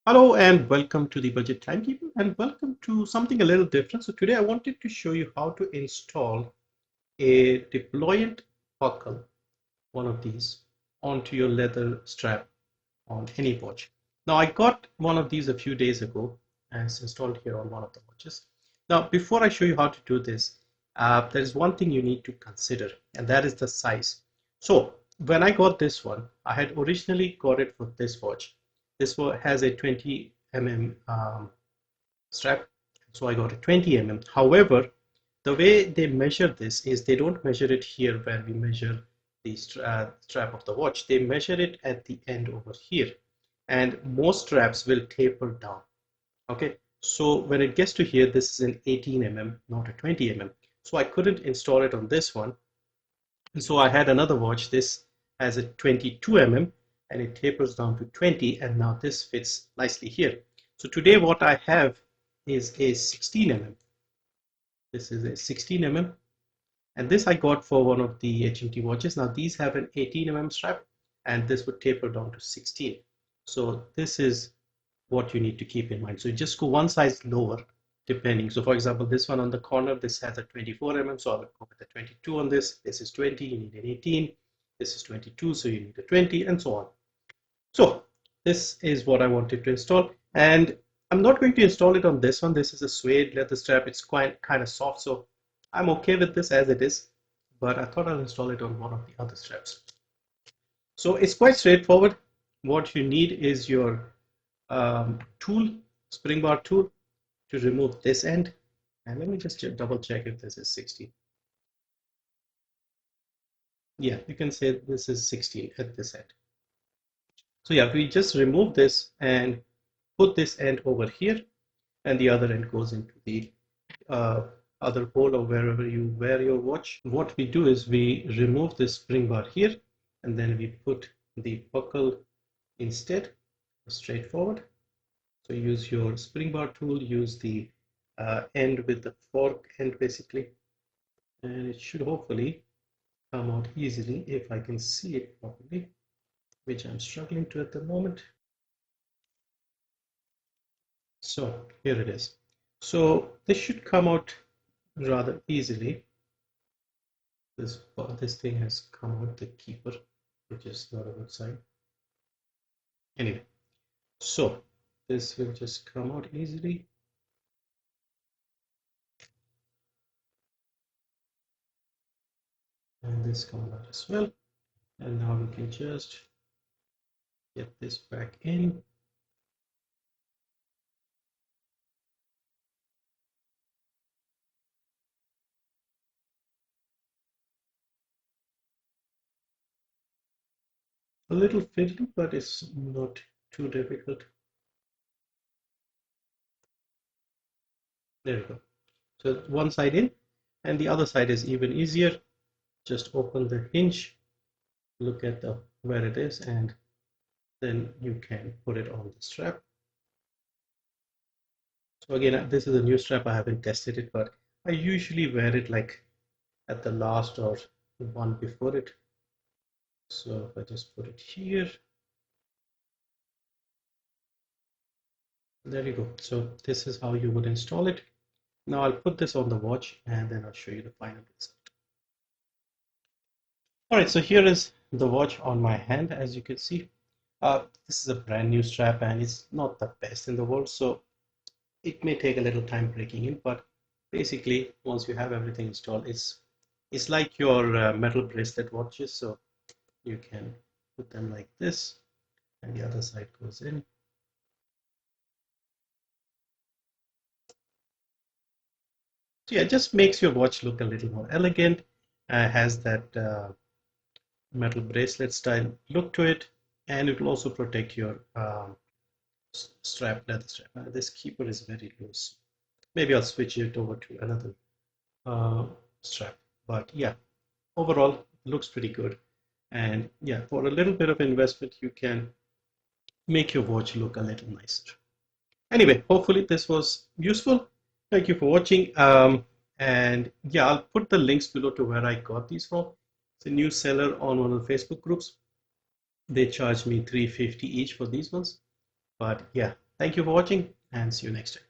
Hello and welcome to the Budget Timekeeper and welcome to something a little different. So today I wanted to show you how to install a Deployant buckle, one of these, onto your leather strap on any watch. Now I got one of these a few days ago and it's installed here on one of the watches. Now before I show you how to do this, there is one thing you need to consider and that is the size. So when I got this one, I had originally got it for this watch. This one has a 20 mm strap, so I got a 20 mm. However, the way they measure this is they don't measure it here where we measure the strap of the watch. They measure it at the end over here, and most straps will taper down. Okay, so when it gets to here, this is an 18 mm, not a 20 mm. So I couldn't install it on this one, and so I had another watch. This has a 22 mm and it tapers down to 20, and now this fits nicely here. So today what I have is a 16 mm. This is a 16 mm, and this I got for one of the HMT watches. Now these have an 18 mm strap and this would taper down to 16. So this is what you need to keep in mind. So you just go one size lower depending. So for example, this one on the corner, this has a 24 mm, so I would go with a 22 on this. This is 20, you need an 18. This is 22, so you need a 20, and so on. So this is what I wanted to install, and I'm not going to install it on this one. This is a suede leather strap. It's quite kind of soft, so I'm okay with this as it is, but I thought I'll install it on one of the other straps. So it's quite straightforward. What you need is your tool, spring bar tool, to remove this end. And let me just double check if this is 16. Yeah, you can say this is 16 at this end. So yeah, we just remove this and put this end over here, and the other end goes into the uh, other hole or wherever you wear your watch. What we do is we remove this spring bar here, and then we put the buckle instead, straightforward. So use your spring bar tool, use the end with the fork end basically, and it should hopefully come out easily if I can see it properly, which I'm struggling to at the moment. So here it is. So this should come out rather easily. This thing has come out the keeper, which is not a good sign. Anyway, so this will just come out easily. And this comes out as well. And now we can just get this back in. A little fiddly, but it's not too difficult. There we go. So one side in, and the other side is even easier. Just open the hinge, look at where it is, and then you can put it on the strap. So again, this is a new strap. I haven't tested it, but I usually wear it like at the last or the one before it. So if I just put it here, there you go. So this is how you would install it. Now I'll put this on the watch and then I'll show you the final result. All right, so here is the watch on my hand, as you can see. This is a brand new strap and it's not the best in the world, so it may take a little time breaking in, but basically once you have everything installed, it's like your metal bracelet watches, so you can put them like this and the other side goes in. So yeah, it just makes your watch look a little more elegant. Has that metal bracelet style look to it, and it will also protect your leather strap. This keeper is very loose. Maybe I'll switch it over to another uh, strap. But yeah, overall, it looks pretty good. And yeah, for a little bit of investment, you can make your watch look a little nicer. Anyway, hopefully this was useful. Thank you for watching. And yeah, I'll put the links below to where I got these from. It's a new seller on one of the Facebook groups. They charged me $3.50 each for these ones. But yeah, Thank you for watching and see you next time.